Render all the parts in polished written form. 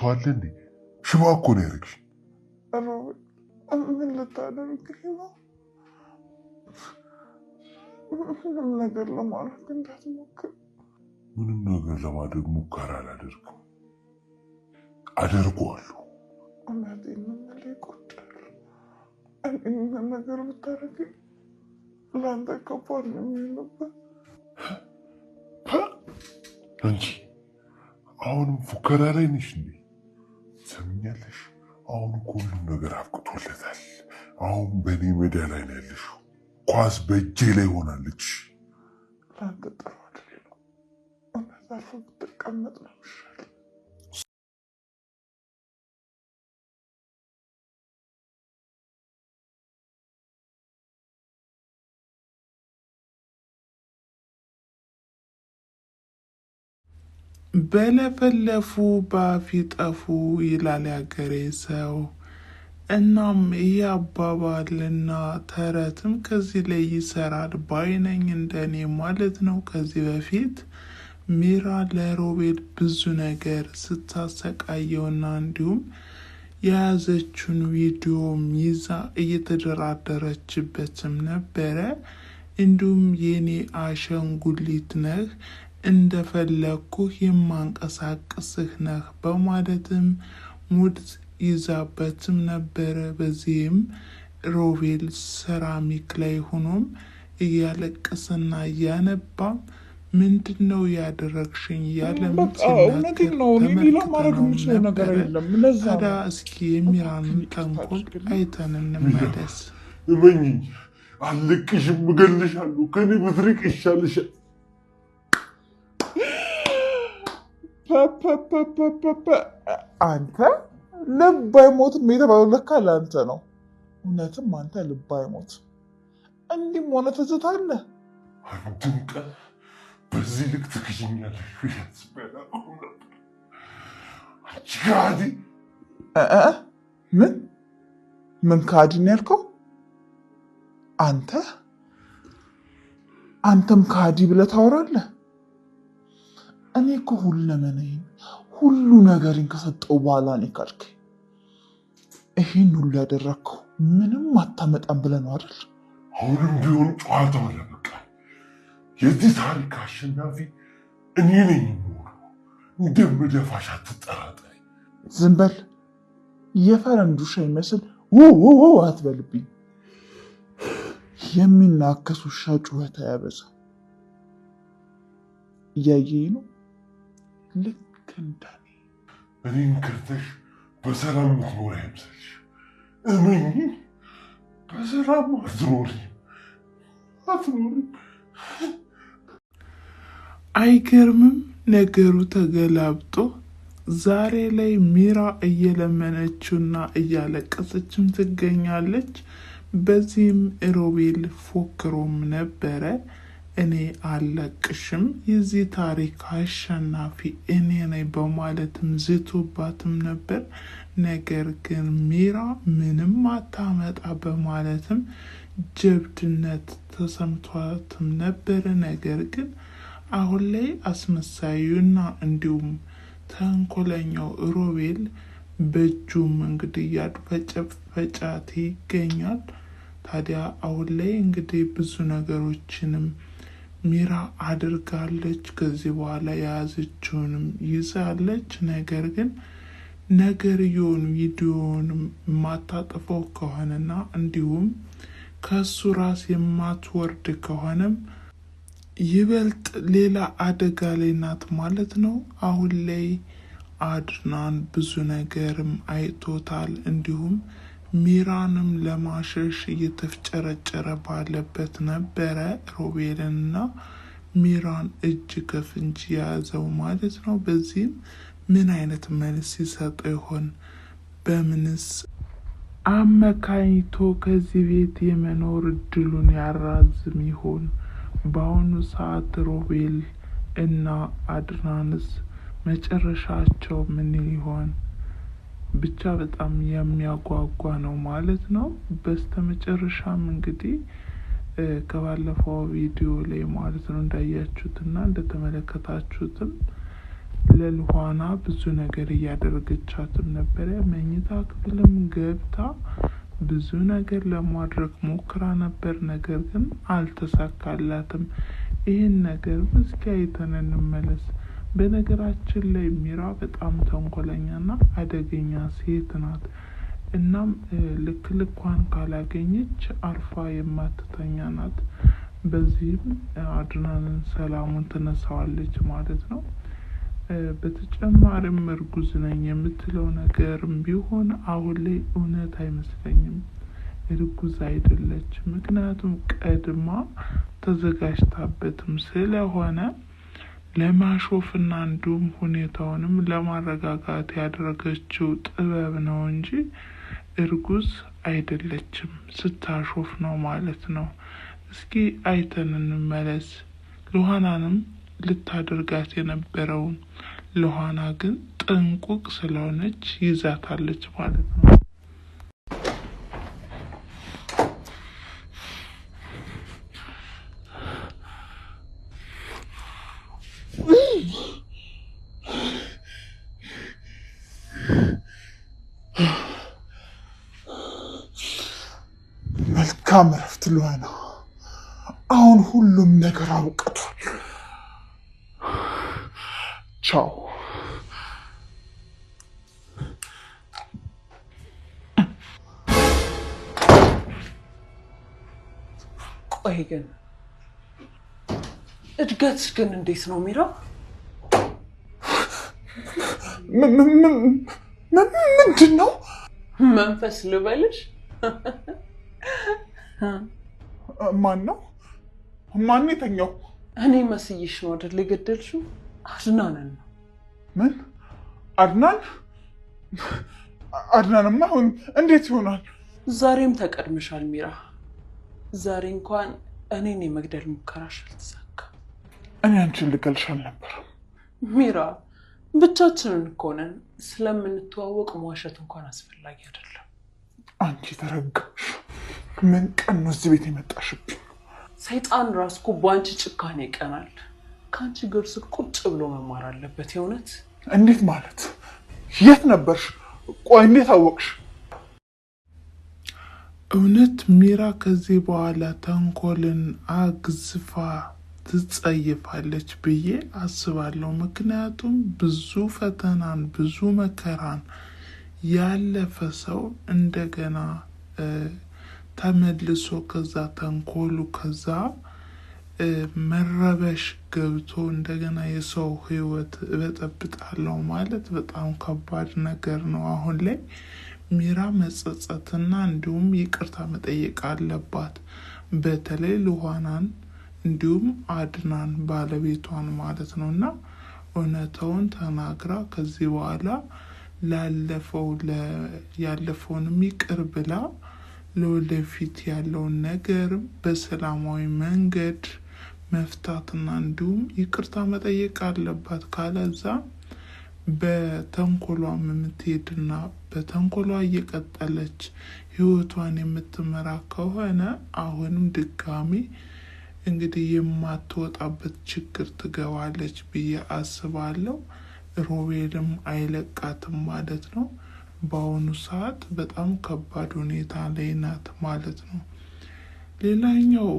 ባለንዴ ሽባ እኮ ነው ያደረግሽ። ምን ልታደርግኝ ነው? ምንም ነገር ለማድረግ እንዳትሞክር። ምንም ነገር ለማድረግ ሙከራ አላደርግም፣ አደርገዋለሁ። እውነቴን ነው የምልህ ይቆጫል። እኔን ነገር ብታደርግኝ ለአንተ ከባድ ነው የሚሆንብህ። አንቺ አሁንም ፉከራ ላይ ነሽ እንዴ? ሰምኛለሽ? አሁን ሁሉም ነገር አብቅቶለታል። አሁን በእኔ ሜዳ ላይ ነው ያለሽው። ኳስ በእጄ ላይ ሆናለች። ለአንተ ጥሩ አይደለም። እውነት አርፎ ብትቀመጥ ነው ይሻል። በለፈለፉ በአፍ ይጠፉ ይላል ያገሬ ሰው። እናም ይህ አባባልና ተረትም ከዚህ ላይ ይሰራል ባይነኝ እንደኔ ማለት ነው። ከዚህ በፊት ሚራ ለሮቤል ብዙ ነገር ስታሰቃየውና እንዲሁም የያዘችውን ቪዲዮም ይዛ እየተደራደረችበትም ነበረ። እንዲሁም የኔ አሻንጉሊት ነህ እንደፈለኩህ የማንቀሳቀስህ ነህ በማለትም ሙድ ይዛበትም ነበረ። በዚህም ሮቤል ሰራሚክ ላይ ሆኖም እያለቀሰና እያነባም ምንድነው ያደረግሽኝ እያለ ታዲያ እስኪ የሚራንን ተንኮል አይተን እንመለስ። እመኚኝ፣ አልለቅሽም፣ እገልሻለሁ። ከኔ ብትርቅ ይሻልሻል። አንተ ልብ አይሞትም የተባለው ለካ ለአንተ ነው። እውነትም አንተ ልብ አይሞትም። እንዲህም ሆነ ትዝታለህ። አንድም ቀን በዚህ ልክ ትክሽኛለሽ ከሃዲ። ምን ከሃዲ ነው ያልከው? አንተም ከሃዲ ብለህ ታወራለህ? እኔ እኮ ሁለመናዬን ሁሉ ነገርን ከሰጠው በኋላ እኔ ካልከኝ ይሄን ሁሉ ያደረግከው ምንም አታመጣም ብለህ ነው አይደል? አሁንም ቢሆን ጨዋታው አለበቃ። የዚህ ታሪክ አሸናፊ እኔ ነኝ የምሆነው። እንደምደፋሽ አትጠራጠሪ። ዝም በል። የፈረንጅ ውሻ ይመስል ውው አትበልብኝ። የሚናከስ ውሻ ጩኸት አያበዛ። እያየኝ ነው ልክ እንደኔ። እኔን ከርተሽ በሰላም ምትኖር አይምሰልሽ። እመኚ፣ በሰላም አትኖሪም። አይገርምም? ነገሩ ተገላብጦ ዛሬ ላይ ሚራ እየለመነችውና እያለቀሰችም ትገኛለች። በዚህም ሮቤል ፎክሮም ነበረ። እኔ አልለቅሽም፣ የዚህ ታሪክ አሸናፊ እኔ ነኝ በማለትም ዝቶባትም ነበር። ነገር ግን ሚራ ምንም አታመጣ በማለትም ጀብድነት ተሰምቷትም ነበረ። ነገር ግን አሁን ላይ አስመሳዩና እንዲሁም ተንኮለኛው ሮቤል በእጁም እንግዲህ ያድፈጨፈጫት ይገኛል። ታዲያ አሁን ላይ እንግዲህ ብዙ ነገሮችንም ሚራ አድርጋለች። ከዚህ በኋላ የያዘችውንም ይዛለች። ነገር ግን ነገርየውን ቪዲዮውንም የማታጠፈው ከሆነና እንዲሁም ከሱ ራስ የማትወርድ ከሆነም ይበልጥ ሌላ አደጋ ላይ ናት ማለት ነው። አሁን ላይ አድናን ብዙ ነገርም አይቶታል። እንዲሁም ሚራንም ለማሸሽ እየተፍጨረጨረ ባለበት ነበረ ሮቤልንና ሚራን እጅ ከፍንጅ የያዘው ማለት ነው። በዚህም ምን አይነት መልስ ይሰጠው ይሆን? በምንስ አመካኝቶ ከዚህ ቤት የመኖር እድሉን ያራዝም ይሆን? በአሁኑ ሰዓት ሮቤል እና አድናንስ መጨረሻቸው ምን ይሆን? ብቻ በጣም የሚያጓጓ ነው ማለት ነው። በስተመጨረሻም እንግዲህ ከባለፈው ቪዲዮ ላይ ማለት ነው እንዳያችሁትና እንደተመለከታችሁትም ለልኋና ብዙ ነገር እያደረገቻትም ነበረ። መኝታ ክፍልም ገብታ ብዙ ነገር ለማድረግ ሞክራ ነበር፣ ነገር ግን አልተሳካላትም። ይህን ነገር እስኪ አይተን እንመለስ። በነገራችን ላይ ሚራ በጣም ተንኮለኛና አደገኛ ሴት ናት። እናም ልክ ልኳን ካላገኘች አርፋ የማትተኛ ናት። በዚህም አድናንን ሰላሙን ትነሳዋለች ማለት ነው። በተጨማሪም እርጉዝ ነኝ የምትለው ነገርም ቢሆን አሁን ላይ እውነት አይመስለኝም። እርጉዝ አይደለች። ምክንያቱም ቀድማ ተዘጋጅታበትም ስለሆነ ለማሾፍና እንዲሁም ሁኔታውንም ለማረጋጋት ያደረገችው ጥበብ ነው እንጂ እርጉዝ አይደለችም። ስታሾፍ ነው ማለት ነው። እስኪ አይተን እንመለስ። ልኋናንም ልታደርጋት የነበረውን ልኋና ግን ጥንቁቅ ስለሆነች ይዛታለች ማለት ነው። መልካም እረፍት ልኋና። አሁን ሁሉም ነገር አብቅቷል። ቻው። ቆይ ግን እድገትሽ ግን እንዴት ነው ሚራ? ምንድን ነው? መንፈስ ልበልሽ? ማን ነው? ማን የተኛው? እኔ መስይሽ ነው አይደል የገደልሽው? አድናንን ነው። ምን? አድናን? አድናንማ አሁን እንዴት ይሆናል? ዛሬም ተቀድመሻል ሚራ። ዛሬ እንኳን እኔን የመግደል ሙከራሽ አልተሳካም። እኔ አንቺን ልገልሽ አልነበረም ሚራ። ብቻችንን እኮ ነን። ስለምንተዋወቅ መዋሸት እንኳን አስፈላጊ አይደለም። አንቺ ተረጋግሽ። ምን ቀን ነው እዚህ ቤት የመጣሽብኝ? ሰይጣን ራስ እኮ በአንቺ ጭካኔ ይቀናል። ከአንቺ ግር ስር ቁጭ ብሎ መማር አለበት። የእውነት? እንዴት ማለት? የት ነበርሽ? ቆይ እንዴት አወቅሽ? እውነት ሚራ ከዚህ በኋላ ተንኮልን አግዝፋ ትጸይፋለች ብዬ አስባለሁ። ምክንያቱም ብዙ ፈተናን ብዙ መከራን ያለፈ ሰው እንደገና ተመልሶ ከዛ ተንኮሉ ከዛ መረበሽ ገብቶ እንደገና የሰው ህይወት እበጠብጣለሁ ማለት በጣም ከባድ ነገር ነው። አሁን ላይ ሚራ መጸጸትና እንዲሁም ይቅርታ መጠየቅ አለባት። በተለይ ልኋናን እንዲሁም አድናን ባለቤቷን ማለት ነው። እና እውነታውን ተናግራ ከዚህ በኋላ ያለፈውንም ይቅር ብላ ለወደፊት ያለውን ነገር በሰላማዊ መንገድ መፍታትና እንዲሁም ይቅርታ መጠየቅ አለባት። ካለዛ በተንኮሏ የምትሄድና በተንኮሏ እየቀጠለች ህይወቷን የምትመራ ከሆነ አሁንም ድጋሚ እንግዲህ የማትወጣበት ችግር ትገባለች ብዬ አስባለሁ። ሮቤልም አይለቃትም ማለት ነው። በአሁኑ ሰዓት በጣም ከባድ ሁኔታ ላይ ናት ማለት ነው። ሌላኛው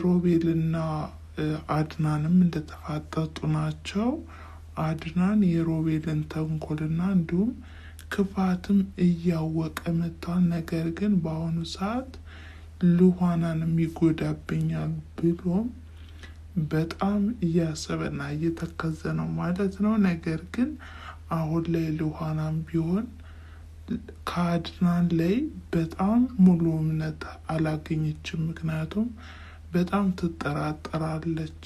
ሮቤልና አድናንም እንደተፋጠጡ ናቸው። አድናን የሮቤልን ተንኮልና እንዲሁም ክፋትም እያወቀ መጥቷል። ነገር ግን በአሁኑ ሰዓት ልኋናንም ይጎዳብኛል ብሎም በጣም እያሰበና እየተከዘ ነው ማለት ነው። ነገር ግን አሁን ላይ ልኋናም ቢሆን ከአድናን ላይ በጣም ሙሉ እምነት አላገኘችም። ምክንያቱም በጣም ትጠራጠራለች።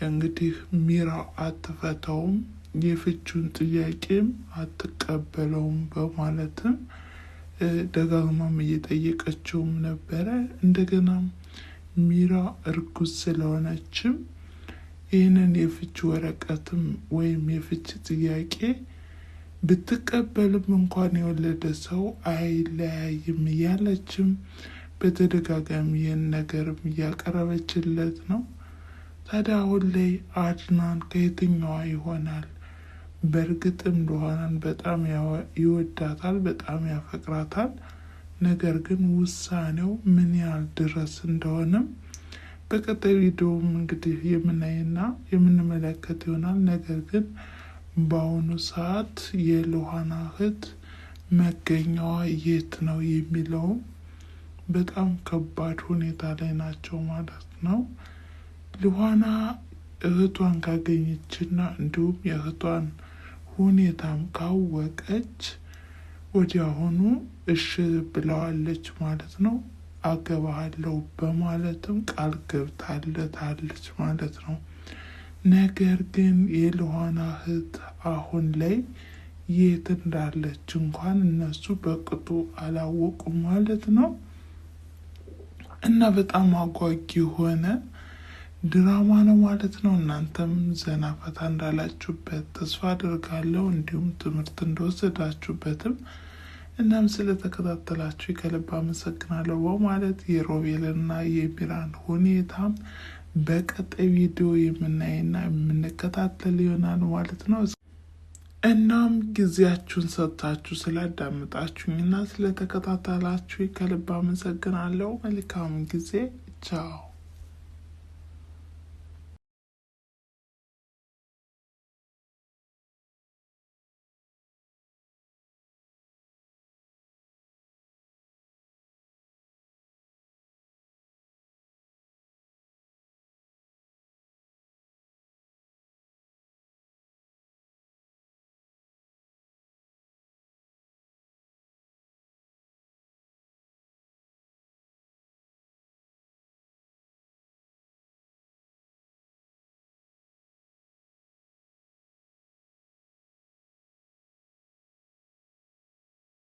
እንግዲህ ሚራ አትፈታውም፣ የፍቹን ጥያቄም አትቀበለውም በማለትም ደጋግማም እየጠየቀችውም ነበረ። እንደገናም ሚራ እርጉዝ ስለሆነችም ይህንን የፍች ወረቀትም ወይም የፍች ጥያቄ ብትቀበልም እንኳን የወለደ ሰው አይለያይም እያለችም በተደጋጋሚ ይህን ነገርም እያቀረበችለት ነው። ታዲያ አሁን ላይ አድናን ከየትኛዋ ይሆናል በእርግጥም ሉሃናን በጣም ይወዳታል፣ በጣም ያፈቅራታል። ነገር ግን ውሳኔው ምን ያህል ድረስ እንደሆነም በቀጣይ ቪዲዮም እንግዲህ የምናይና የምንመለከት ይሆናል። ነገር ግን በአሁኑ ሰዓት የሉሃና እህት መገኛዋ የት ነው የሚለው በጣም ከባድ ሁኔታ ላይ ናቸው ማለት ነው። ሉሃና እህቷን ካገኘችና እንዲሁም የእህቷን ሁኔታም ካወቀች ወዲያውኑ እሺ ብለዋለች ማለት ነው። አገባሃለሁ በማለትም ቃል ገብታለታለች ማለት ነው። ነገር ግን የሉሃና እህት አሁን ላይ የት እንዳለች እንኳን እነሱ በቅጡ አላወቁም ማለት ነው። እና በጣም አጓጊ ሆነ ድራማ ነው ማለት ነው። እናንተም ዘና ፈታ እንዳላችሁበት ተስፋ አድርጋለሁ፣ እንዲሁም ትምህርት እንደወሰዳችሁበትም። እናም ስለተከታተላችሁ ከልብ አመሰግናለሁ በማለት የሮቤልና የሚራን ሁኔታም በቀጣይ ቪዲዮ የምናይና የምንከታተል ይሆናል ማለት ነው። እናም ጊዜያችሁን ሰጥታችሁ ስላዳመጣችሁኝና ስለተከታተላችሁ ከልብ አመሰግናለሁ። መልካም ጊዜ። ቻው